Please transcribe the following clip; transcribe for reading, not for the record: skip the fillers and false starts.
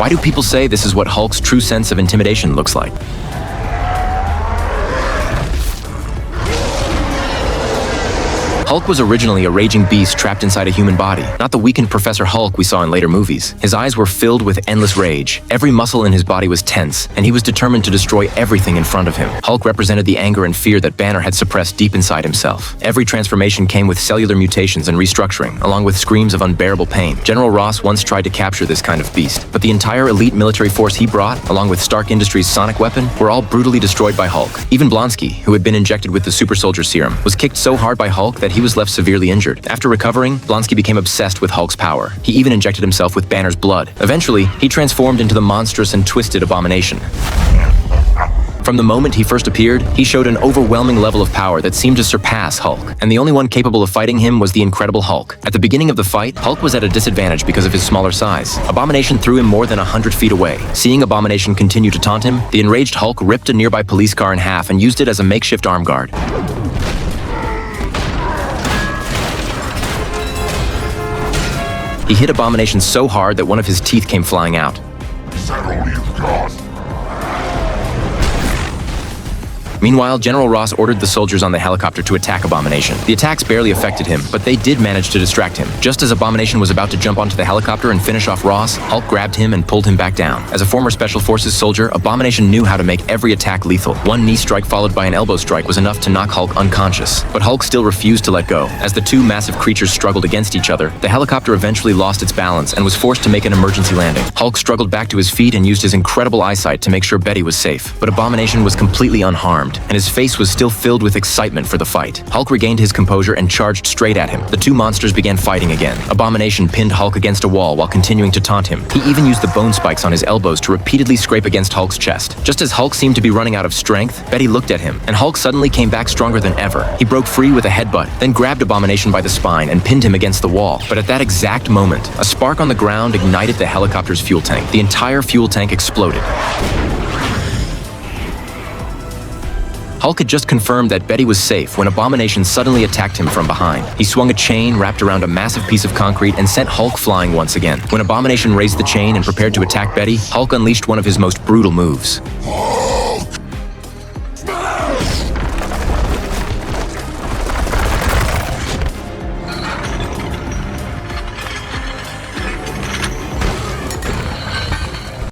Why do people say this is what Hulk's true sense of intimidation looks like? Hulk was originally a raging beast trapped inside a human body, not the weakened Professor Hulk we saw in later movies. His eyes were filled with endless rage. Every muscle in his body was tense, and he was determined to destroy everything in front of him. Hulk represented the anger and fear that Banner had suppressed deep inside himself. Every transformation came with cellular mutations and restructuring, along with screams of unbearable pain. General Ross once tried to capture this kind of beast, but the entire elite military force he brought, along with Stark Industries' sonic weapon, were all brutally destroyed by Hulk. Even Blonsky, who had been injected with the super soldier serum, was kicked so hard by Hulk that he was left severely injured. After recovering, Blonsky became obsessed with Hulk's power. He even injected himself with Banner's blood. Eventually, he transformed into the monstrous and twisted Abomination. From the moment he first appeared, he showed an overwhelming level of power that seemed to surpass Hulk, and the only one capable of fighting him was the Incredible Hulk. At the beginning of the fight, Hulk was at a disadvantage because of his smaller size. Abomination threw him more than 100 feet away. Seeing Abomination continue to taunt him, the enraged Hulk ripped a nearby police car in half and used it as a makeshift arm guard. He hit Abomination so hard that one of his teeth came flying out. Is that all you've got? Meanwhile, General Ross ordered the soldiers on the helicopter to attack Abomination. The attacks barely affected him, but they did manage to distract him. Just as Abomination was about to jump onto the helicopter and finish off Ross, Hulk grabbed him and pulled him back down. As a former Special Forces soldier, Abomination knew how to make every attack lethal. One knee strike followed by an elbow strike was enough to knock Hulk unconscious. But Hulk still refused to let go. As the two massive creatures struggled against each other, the helicopter eventually lost its balance and was forced to make an emergency landing. Hulk struggled back to his feet and used his incredible eyesight to make sure Betty was safe. But Abomination was completely unharmed, and his face was still filled with excitement for the fight. Hulk regained his composure and charged straight at him. The two monsters began fighting again. Abomination pinned Hulk against a wall while continuing to taunt him. He even used the bone spikes on his elbows to repeatedly scrape against Hulk's chest. Just as Hulk seemed to be running out of strength, Betty looked at him, and Hulk suddenly came back stronger than ever. He broke free with a headbutt, then grabbed Abomination by the spine and pinned him against the wall. But at that exact moment, a spark on the ground ignited the helicopter's fuel tank. The entire fuel tank exploded. Hulk had just confirmed that Betty was safe when Abomination suddenly attacked him from behind. He swung a chain wrapped around a massive piece of concrete and sent Hulk flying once again. When Abomination raised the chain and prepared to attack Betty, Hulk unleashed one of his most brutal moves.